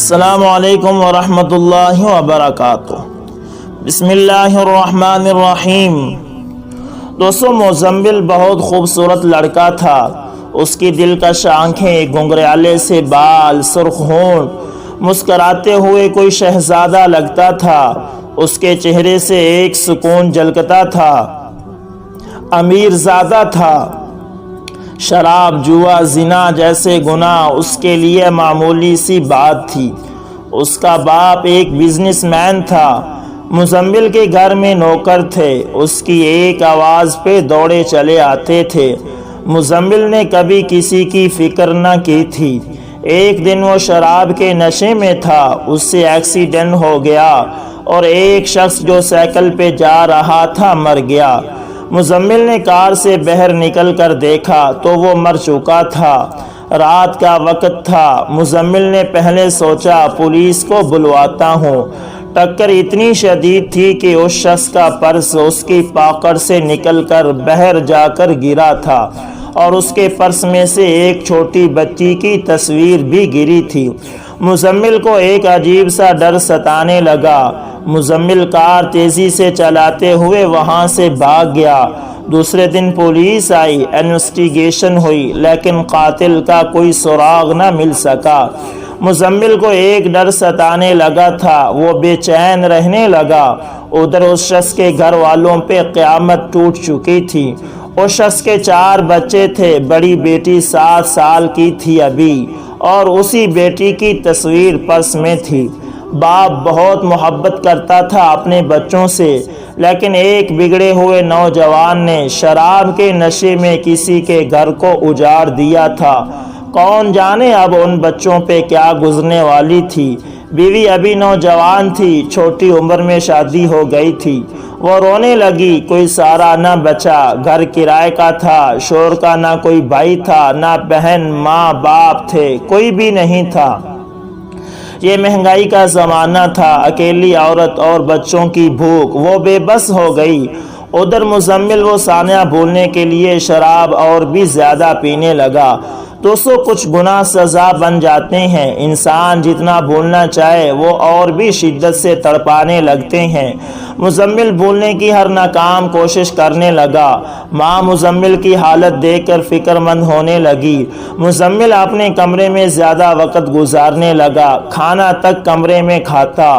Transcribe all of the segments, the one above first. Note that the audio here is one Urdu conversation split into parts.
السلام علیکم ورحمۃ اللہ وبرکاتہ۔ بسم اللہ الرحمن الرحیم۔ دوستو، مزمل بہت خوبصورت لڑکا تھا۔ اس کی دلکش آنکھیں، گنگریالے سے بال، سرخ ہونٹ، مسکراتے ہوئے کوئی شہزادہ لگتا تھا۔ اس کے چہرے سے ایک سکون جھلکتا تھا۔ امیر زادہ تھا۔ شراب، جوا، زنا جیسے گناہ اس کے لیے معمولی سی بات تھی۔ اس کا باپ ایک بزنس مین تھا۔ مزمل کے گھر میں نوکر تھے، اس کی ایک آواز پہ دوڑے چلے آتے تھے۔ مزمل نے کبھی کسی کی فکر نہ کی تھی۔ ایک دن وہ شراب کے نشے میں تھا، اس سے ایکسیڈنٹ ہو گیا اور ایک شخص جو سائیکل پہ جا رہا تھا مر گیا۔ مزمل نے کار سے باہر نکل کر دیکھا تو وہ مر چکا تھا۔ رات کا وقت تھا۔ مزمل نے پہلے سوچا پولیس کو بلواتا ہوں۔ ٹکر اتنی شدید تھی کہ اس شخص کا پرس اس کی پاکٹ سے نکل کر باہر جا کر گرا تھا اور اس کے پرس میں سے ایک چھوٹی بچی کی تصویر بھی گری تھی۔ مزمل کو ایک عجیب سا ڈر ستانے لگا۔ مزمل کار تیزی سے چلاتے ہوئے وہاں سے بھاگ گیا۔ دوسرے دن پولیس آئی، انویسٹیگیشن ہوئی، لیکن قاتل کا کوئی سراغ نہ مل سکا۔ مزمل کو ایک ڈر ستانے لگا تھا، وہ بے چین رہنے لگا۔ ادھر اس شخص کے گھر والوں پہ قیامت ٹوٹ چکی تھی۔ اس شخص کے 4 بچے تھے، بڑی بیٹی 7 سال کی تھی ابھی، اور اسی بیٹی کی تصویر پرس میں تھی۔ باپ بہت محبت کرتا تھا اپنے بچوں سے، لیکن ایک بگڑے ہوئے نوجوان نے شراب کے نشے میں کسی کے گھر کو اجاڑ دیا تھا۔ کون جانے اب ان بچوں پہ کیا گزرنے والی تھی۔ بیوی ابھی نوجوان تھی، چھوٹی عمر میں شادی ہو گئی تھی۔ وہ رونے لگی، کوئی سہارا نہ بچا، گھر کرائے کا تھا، شوہر کا نہ کوئی بھائی تھا، نہ بہن، ماں باپ تھے، کوئی بھی نہیں تھا۔ یہ مہنگائی کا زمانہ تھا، اکیلی عورت اور بچوں کی بھوک، وہ بے بس ہو گئی۔ ادھر مزمل وہ ثانیہ بھولنے کے لیے شراب اور بھی زیادہ پینے لگا۔ دوستو، کچھ گناہ سزا بن جاتے ہیں۔ انسان جتنا بھولنا چاہے وہ اور بھی شدت سے تڑپانے لگتے ہیں۔ مزمل بھولنے کی ہر ناکام کوشش کرنے لگا۔ ماں مزمل کی حالت دیکھ کر فکر مند ہونے لگی۔ مزمل اپنے کمرے میں زیادہ وقت گزارنے لگا، کھانا تک کمرے میں کھاتا۔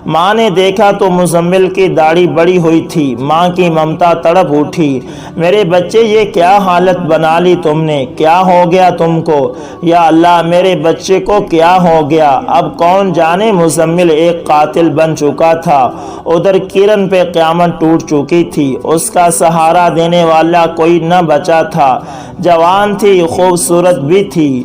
ماں نے دیکھا تو مزمل کی داڑھی بڑی ہوئی تھی۔ ماں کی ممتا تڑپ اٹھی۔ میرے بچے، یہ کیا حالت بنا لی تم نے؟ کیا ہو گیا تم کو؟ یا اللہ، میرے بچے کو کیا ہو گیا؟ اب کون جانے مزمل ایک قاتل بن چکا تھا۔ ادھر کرن پہ قیامت ٹوٹ چکی تھی۔ اس کا سہارا دینے والا کوئی نہ بچا تھا۔ جوان تھی، خوبصورت بھی تھی۔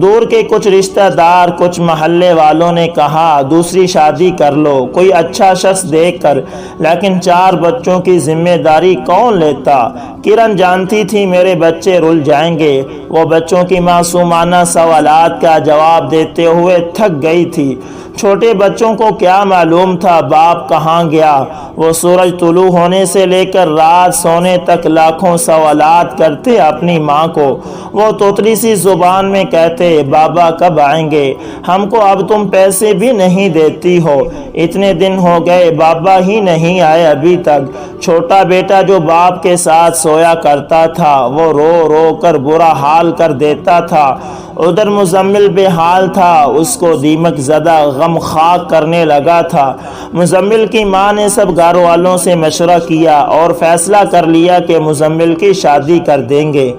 دور کے کچھ رشتہ دار، کچھ محلے والوں نے کہا دوسری شادی کر لو، کوئی اچھا شخص دیکھ کر، لیکن 4 بچوں کی ذمہ داری کون لیتا؟ کرن جانتی تھی میرے بچے رل جائیں گے۔ وہ بچوں کی معصومانہ سوالات کا جواب دیتے ہوئے تھک گئی تھی۔ چھوٹے بچوں کو کیا معلوم تھا باپ کہاں گیا؟ وہ سورج طلوع ہونے سے لے کر رات سونے تک لاکھوں سوالات کرتے اپنی ماں کو۔ وہ توتلی سی زبان میں کہتے بابا کب آئیں گے؟ ہم کو اب تم پیسے بھی نہیں دیتی ہو، اتنے دن ہو گئے بابا ہی نہیں آئے ابھی تک۔ چھوٹا بیٹا جو باپ کے ساتھ سویا کرتا تھا، وہ رو رو کر برا حال کر دیتا تھا۔ ادھر مزمل بے حال تھا، اس کو دیمک زدہ غم خاک کرنے لگا تھا۔ مزمل کی ماں نے سب گھر والوں سے مشورہ کیا اور فیصلہ کر لیا کہ مزمل کی شادی کر دیں گے۔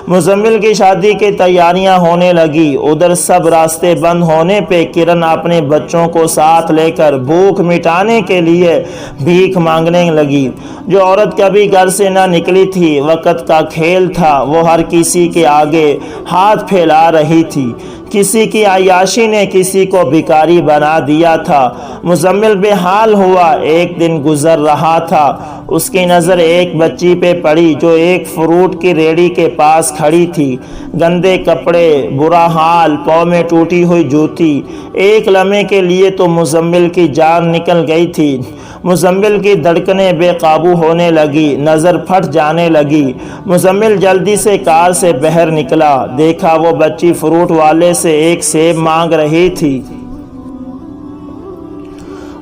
مزمل کی شادی کی تیاریاں ہونے لگی۔ ادھر سب راستے بند ہونے پہ کرن اپنے بچوں کو ساتھ لے کر بھوک مٹانے کے لیے بھیک مانگنے لگی۔ جو عورت کبھی گھر سے نہ نکلی تھی، وقت کا کھیل تھا، وہ ہر کسی کے آگے ہاتھ پھیلا رہی تھی۔ کسی کی عیاشی نے کسی کو بھکاری بنا دیا تھا۔ مزمل بے حال ہوا۔ ایک دن گزر رہا تھا، اس کی نظر ایک بچی پہ پڑی جو ایک فروٹ کی ریڑھی کے پاس کھڑی تھی۔ گندے کپڑے، برا حال، پاؤں میں ٹوٹی ہوئی جوتی۔ ایک لمحے کے لیے تو مزمل کی جان نکل گئی تھی۔ مزمل کی دھڑکنیں بے قابو ہونے لگی، نظر پھٹ جانے لگی۔ مزمل جلدی سے کار سے باہر نکلا، دیکھا وہ بچی فروٹ والے سے ایک سیب مانگ رہی تھی۔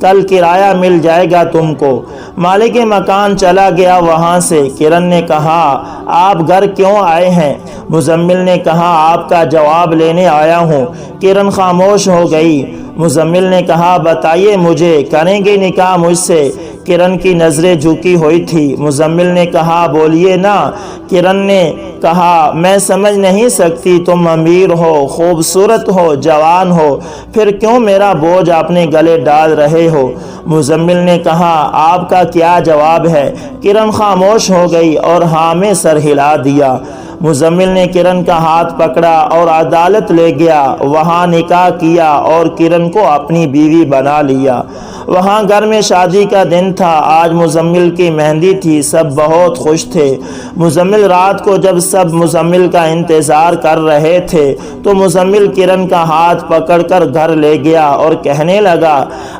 کل کرایہ مل جائے گا تم کو۔ مالک مکان چلا گیا وہاں سے۔ کرن نے کہا آپ گھر کیوں آئے ہیں؟ مزمل نے کہا آپ کا جواب لینے آیا ہوں۔ کرن خاموش ہو گئی۔ مزمل نے کہا بتائیے مجھے، کریں گے نکاح مجھ سے؟ کرن کی نظریں جھکی ہوئی تھی۔ مزمل نے کہا بولیے نا۔ کرن نے کہا میں سمجھ نہیں سکتی، تم امیر ہو، خوبصورت ہو، جوان ہو، پھر کیوں میرا بوجھ اپنے گلے ڈال رہے ہو؟ مزمل نے کہا آپ کا کیا جواب ہے؟ کرن خاموش ہو گئی اور ہاں میں سر ہلا دیا۔ مزمل نے کرن کا ہاتھ پکڑا اور عدالت لے گیا۔ وہاں نکاح کیا اور کرن کو اپنی بیوی بنا لیا۔ وہاں گھر میں شادی کا دن تھا۔ آج مزمل کی مہندی تھی، سب بہت خوش تھے۔ مزمل رات کو جب سب مزمل کا انتظار کر رہے تھے تو مزمل کرن کا ہاتھ پکڑ کر گھر لے گیا اور کہنے لگا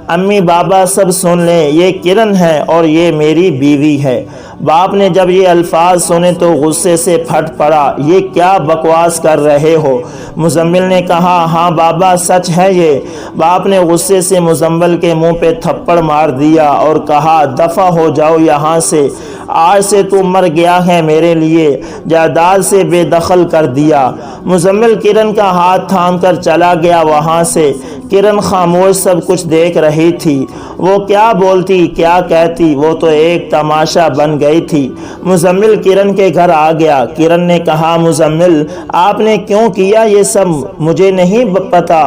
امی بابا سب سن لیں، یہ کرن ہے اور یہ میری بیوی ہے۔ باپ نے جب یہ الفاظ سنے تو غصے سے پھٹ پڑا، یہ کیا بکواس کر رہے ہو؟ مزمل نے کہا ہاں بابا سچ ہے یہ۔ باپ نے غصے سے مزمل کے منہ پہ تھپڑ مار دیا اور کہا دفع ہو جاؤ یہاں سے، آج سے تو مر گیا ہے میرے لیے، جائیداد سے بے دخل کر دیا۔ مزمل کرن کا ہاتھ تھام کر چلا گیا وہاں سے۔ کرن خاموش سب کچھ دیکھ رہی تھی۔ وہ کیا بولتی کیا کہتی، وہ تو ایک تماشا بن گئی تھی۔ مزمل کرن کے گھر آ گیا۔ کرن نے کہا مزمل آپ نے کیوں کیا یہ سب؟ مجھے نہیں پتا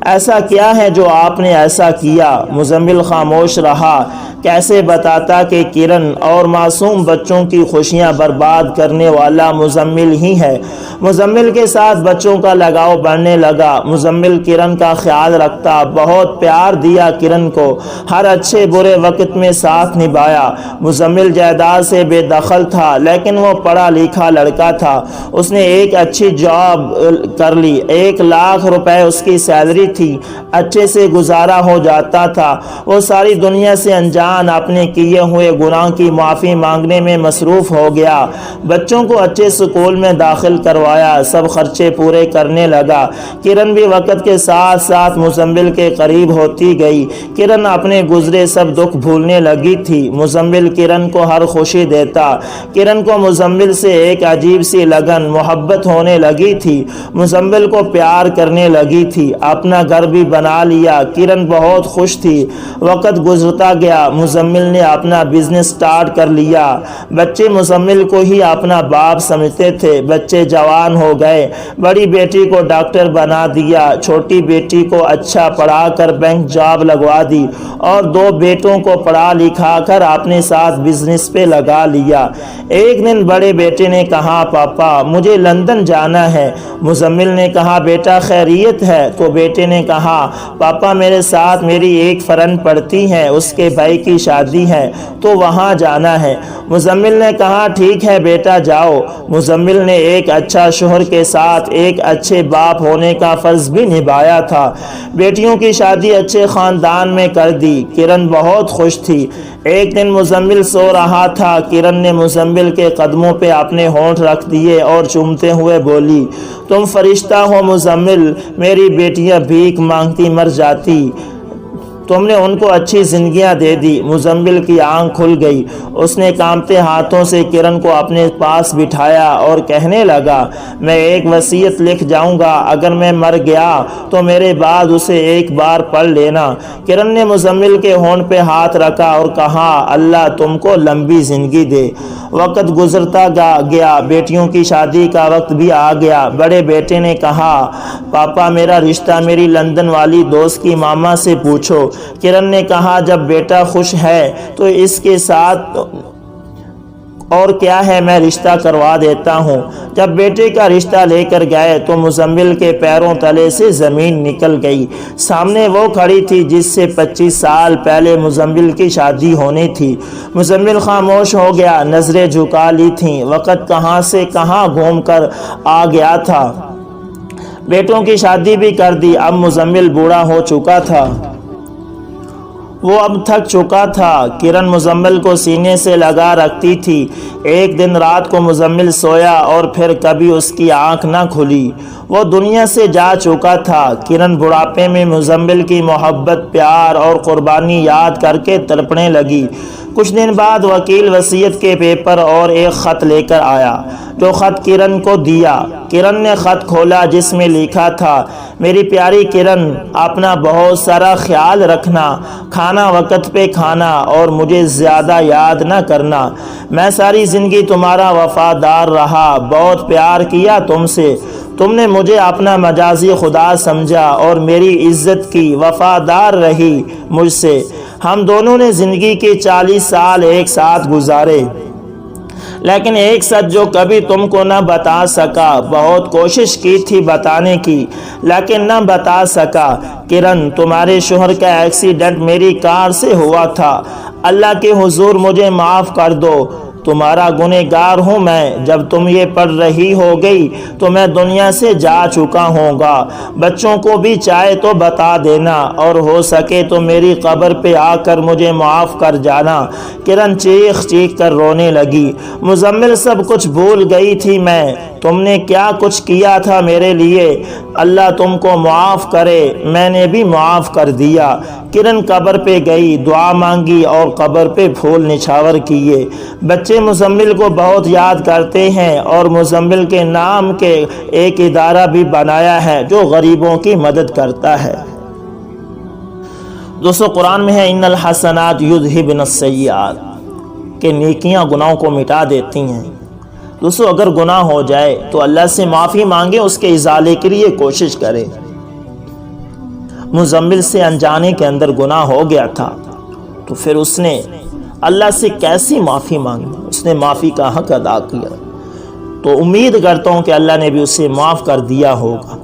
ایسا کیا ہے جو آپ نے ایسا کیا؟ مزمل خاموش رہا۔ کیسے بتاتا کہ کرن اور معصوم بچوں کی خوشیاں برباد کرنے والا مزمل ہی ہے۔ مزمل کے ساتھ بچوں کا لگاؤ بڑھنے لگا۔ مزمل کرن کا خیال رکھتا، بہت پیار دیا کرن کو، ہر اچھے برے وقت میں ساتھ نبھایا۔ مزمل جائیداد سے بے دخل تھا لیکن وہ پڑھا لکھا لڑکا تھا۔ اس نے ایک اچھی جاب کر لی، 1,00,000 روپے اس کی سیلری تھی، اچھے سے گزارا ہو جاتا تھا۔ وہ ساری دنیا سے انجان اپنے کیے ہوئے گناہ کی معافی مانگنے میں مصروف ہو گیا۔ بچوں کو اچھے سکول میں داخل کروایا، سب خرچے پورے کرنے لگا۔ کرن بھی وقت کے ساتھ ساتھ مزمل کے قریب ہوتی گئی۔ کرن اپنے گزرے سب دکھ بھولنے لگی تھی۔ مزمل کرن کو ہر خوشی دیتا۔ کرن کو مزمل سے ایک عجیب سی لگن محبت ہونے لگی تھی۔ مزمل کو پیار کرنے لگی تھی۔ اپنا گھر بھی بنا لیا۔ کرن بہت خوش تھی۔ وقت گزرتا گیا۔ مزمل نے اپنا بزنس سٹارٹ کر لیا۔ بچے مزمل کو ہی اپنا باپ سمجھتے تھے۔ بچے جوان ہو گئے۔ بڑی بیٹی کو ڈاکٹر بنا دیا، چھوٹی بیٹی کو اچھا پڑھا کر بینک جاب لگوا دی اور 2 بیٹوں کو پڑھا لکھا کر اپنے ساتھ بزنس پہ لگا لیا۔ ایک دن بڑے بیٹے نے کہا پاپا مجھے لندن جانا ہے۔ مزمل نے کہا بیٹا خیریت ہے؟ تو بیٹے نے کہا پاپا میرے ساتھ میری ایک فرینڈ پڑھتی ہے، اس کے بھائی کی شادی ہے تو وہاں جانا ہے۔ مزمل نے کہا ٹھیک ہے بیٹا جاؤ۔ مزمل نے ایک اچھا شوہر کے ساتھ ایک اچھے باپ ہونے کا فرض بھی نبھایا تھا۔ بیٹیوں کی شادی اچھے خاندان میں کر دی۔ کرن بہت خوش تھی۔ ایک دن مزمل سو رہا تھا۔ کرن نے مزمل کے قدموں پہ اپنے ہونٹ رکھ دیے اور چومتے ہوئے بولی تم فرشتہ ہو مزمل، میری بیٹیاں بھیک مانگتی مر جاتی، تم نے ان کو اچھی زندگیاں دے دی۔ مزمل کی آنکھ کھل گئی۔ اس نے کانپتے ہاتھوں سے کرن کو اپنے پاس بٹھایا اور کہنے لگا میں ایک وصیت لکھ جاؤں گا، اگر میں مر گیا تو میرے بعد اسے ایک بار پڑھ لینا۔ کرن نے مزمل کے ہونٹ پہ ہاتھ رکھا اور کہا اللہ تم کو لمبی زندگی دے۔ وقت گزرتا گیا، بیٹیوں کی شادی کا وقت بھی آ گیا۔ بڑے بیٹے نے کہا پاپا میرا رشتہ میری لندن والی دوست کی ماما سے پوچھو۔ کرن نے کہا جب بیٹا خوش ہے تو اس کے ساتھ اور کیا ہے، میں رشتہ کروا دیتا ہوں۔ جب بیٹے کا رشتہ لے کر گئے تو مزمل کے پیروں تلے سے زمین نکل گئی۔ سامنے وہ کھڑی تھی جس سے 25 سال پہلے مزمل کی شادی ہونی تھی۔ مزمل خاموش ہو گیا، نظریں جھکا لی تھیں۔ وقت کہاں سے کہاں گھوم کر آ گیا تھا۔ بیٹوں کی شادی بھی کر دی۔ اب مزمل بوڑھا ہو چکا تھا۔ وہ اب تھک چکا تھا۔ کرن مزمل کو سینے سے لگا رکھتی تھی۔ ایک دن رات کو مزمل سویا اور پھر کبھی اس کی آنکھ نہ کھلی۔ وہ دنیا سے جا چکا تھا۔ کرن بڑھاپے میں مزمل کی محبت، پیار اور قربانی یاد کر کے تڑپنے لگی۔ کچھ دن بعد وکیل وصیت کے پیپر اور ایک خط لے کر آیا، جو خط کرن کو دیا۔ کرن نے خط کھولا جس میں لکھا تھا: میری پیاری کرن، اپنا بہت سارا خیال رکھنا، کھانا وقت پہ کھانا اور مجھے زیادہ یاد نہ کرنا۔ میں ساری زندگی تمہارا وفادار رہا، بہت پیار کیا تم سے۔ تم نے مجھے اپنا مجازی خدا سمجھا اور میری عزت کی، وفادار رہی مجھ سے۔ ہم دونوں نے زندگی کے 40 سال ایک ساتھ گزارے، لیکن ایک سچ جو کبھی تم کو نہ بتا سکا۔ بہت کوشش کی تھی بتانے کی، لیکن نہ بتا سکا۔ کرن، تمہارے شوہر کا ایکسیڈنٹ میری کار سے ہوا تھا۔ اللہ کے حضور مجھے معاف کر دو، تمہارا گنہگار ہوں میں۔ جب تم یہ پڑھ رہی ہو گئی تو میں دنیا سے جا چکا ہوں گا۔ بچوں کو بھی چاہے تو بتا دینا، اور ہو سکے تو میری قبر پہ آ کر مجھے معاف کر جانا۔ کرن چیخ چیخ کر رونے لگی۔ مزمل، سب کچھ بھول گئی تھی میں، تم نے کیا کچھ کیا تھا میرے لیے۔ اللہ تم کو معاف کرے، میں نے بھی معاف کر دیا۔ کرن قبر پہ گئی، دعا مانگی اور قبر پہ پھول نچھاور کیے۔ بچے مزمل کو بہت یاد کرتے ہیں اور مزمل کے نام کے ایک ادارہ بھی بنایا ہے جو غریبوں کی مدد کرتا ہے۔ دوستو، قرآن میں ہے ان الحسنات یذہبن السیئات، کہ نیکیاں گناہوں کو مٹا دیتی ہیں۔ دوستو، اگر گناہ ہو جائے تو اللہ سے معافی مانگے، اس کے ازالے کے لیے کوشش کرے۔ مزمل سے انجانے کے اندر گناہ ہو گیا تھا تو پھر اس نے اللہ سے کیسی معافی مانگی، اس نے معافی کا حق ادا کیا۔ تو امید کرتا ہوں کہ اللہ نے بھی اسے معاف کر دیا ہوگا۔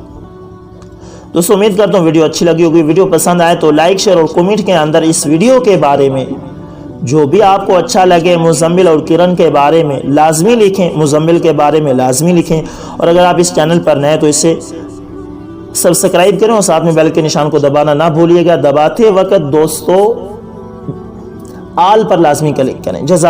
دوستو، امید کرتا ہوں ویڈیو اچھی لگی ہوگی۔ ویڈیو پسند آئے تو لائک، شیئر اور کمنٹ کے اندر اس ویڈیو کے بارے میں جو بھی آپ کو اچھا لگے مزمل اور کرن کے بارے میں لازمی لکھیں، مزمل کے بارے میں لازمی لکھیں۔ اور اگر آپ اس چینل پر نئے تو اسے سبسکرائب کریں اور ساتھ میں بیل کے نشان کو دبانا نہ بھولیے گا۔ دباتے وقت دوستو آل پر لازمی کلک کریں۔ جزاک